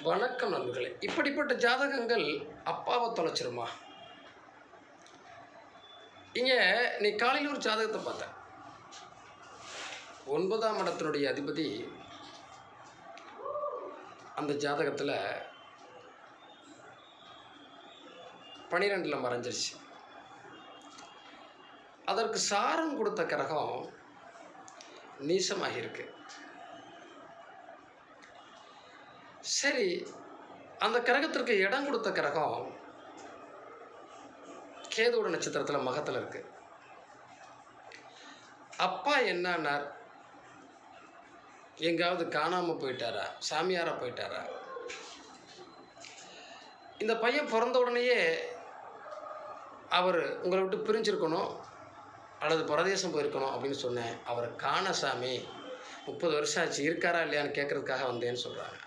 வணக்கம் நண்பர்களே. இப்படிப்பட்ட ஜாதகங்கள் அப்பாவை தொலைச்சிருமா? இங்கே நீ காலையில் ஒரு ஜாதகத்தை பார்த்த 9ஆம் இடத்தினுடைய அதிபதி அந்த ஜாதகத்தில் 12ல் மறைஞ்சிருச்சு. அதற்கு சாரம் கொடுத்த கிரகம் நீசமாகியிருக்கு. சரி, அந்த கிரகத்திற்கு இடம் கொடுத்த கிரகம் கேதுவோட நட்சத்திரத்தில் மகத்தில் இருக்கு. அப்பா என்னார்? எங்காவது காணாமல் போயிட்டாரா? சாமியாரா போயிட்டாரா? இந்த பையன் பிறந்த உடனேயே அவர் உங்களை விட்டு பிரிஞ்சிருக்கணும் அல்லது பரதேசம் போயிருக்கணும் அப்படின்னு சொன்னேன். அவரை காண சாமி 30 வருஷம் ஆச்சு, இருக்காரா இல்லையான்னு கேட்கறதுக்காக வந்தேன்னு சொல்கிறாங்க.